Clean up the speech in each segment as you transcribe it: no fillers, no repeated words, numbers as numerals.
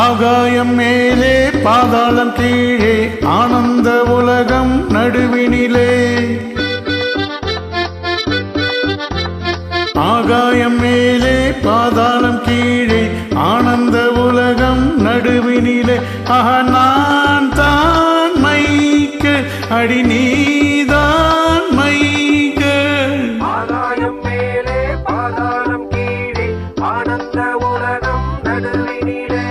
ஆகாயம் மேலே பாதாளம் கீழே ஆனந்த உலகம் நடுவினிலே. ஆகாயம் மேலே பாதாளம் கீழே ஆனந்த உலகம் நடுவினிலே. நான் தான் மைக்கேல் அடி நீதான் மைக்கேல். ஆகாயம் மேலே பாதாளம் கீழே ஆனந்த உலகம் நடுவினிலே.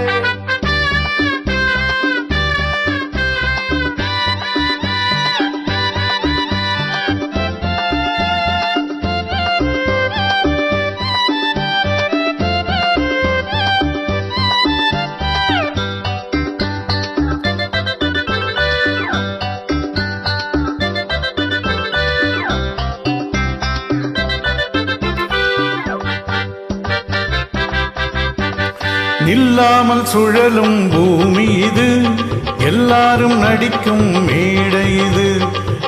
நில்லாமல் சுழலும் பூமி இது, எல்லாரும் நடிக்கும் மேடை இது.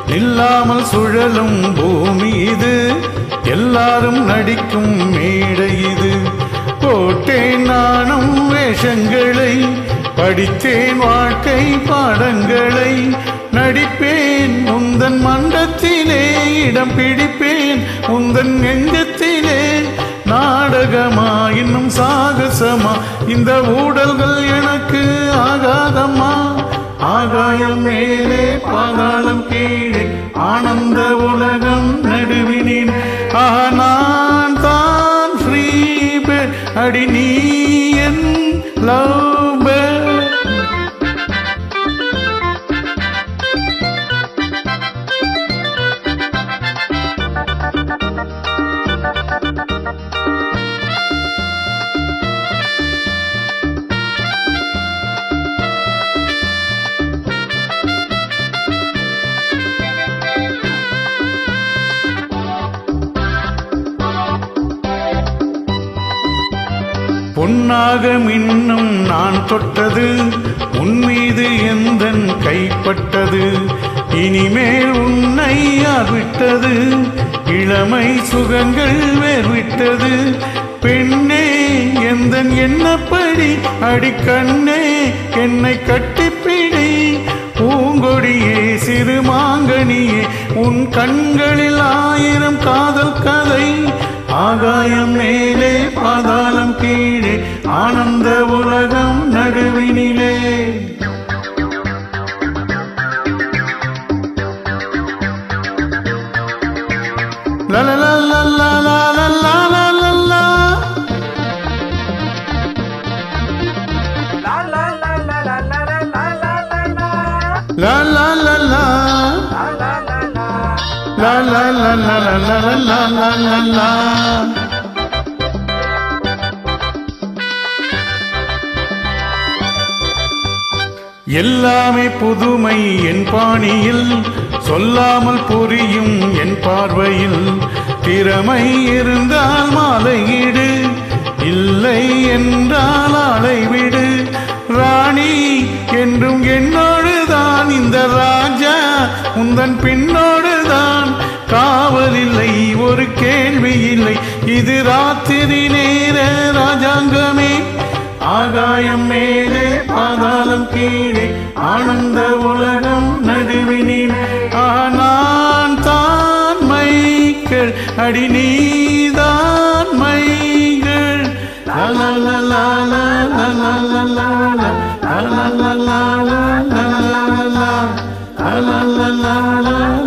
நில்லாமல் சுழலும் பூமி இது, எல்லாரும் நடிக்கும் மேடை இது. போட்டேன் நானும் வேஷங்களை, படித்தேன் வாழ்க்கை பாடங்களை. நடிப்பேன் உந்தன் மண்டத்திலே, இடம் பிடிப்பேன் உந்தன் நெஞ்சத்திலே. நாடகமா இன்னும் சாகசமா, இந்த ஊடல்கள் எனக்கு ஆகாதம்மா. ஆகாயம் மேலே பாதாளம் கீழே ஆனந்த உலகம் நடுவினில். நான் தான் ஃப்ரீ பேர்ட் அடி நீ என் லவ் பேர்ட். பொன்னாக மின்னும் நான் தொட்டது, உன் மீது எந்தன் கைப்பட்டது. இனிமேல் உன்னை யார் விட்டது, இளமை சுகங்கள் வேர்விட்டது. பெண்ணே எந்தன் என்னப்படி, அடிக்கண்ணே என்னை கட்டிப்பிடி. பூங்கொடியே சிறுமாங்கனியே, உன் கண்களில் 1000 காதல் கதை. ஆகாயம் மேலே பாதாளம் கீழே ஆனந்த உலகம் நடுவினிலே. எல்லாமே புதுமை என் பாணியில், சொல்லாமல் புரியும் என் பார்வையில். திறமை இருந்தால் மாலையிடு, இல்லை என்றால் ஆளை விடு. ராணி என்றும் என்னோடுதான், இந்த ராஜா உந்தன் பின்னோடுதான். காவல் இல்லை ஒரு கேள்வி இல்லை, இது ராத்திரி நேர ராஜாங்கமே. ஆகாயம் மேலே பாதாளம் கீழே ஆனந்த உலகம் நடுவினில். நான் தான் மைக்கேல் அடி நீதான் Michael. la la la la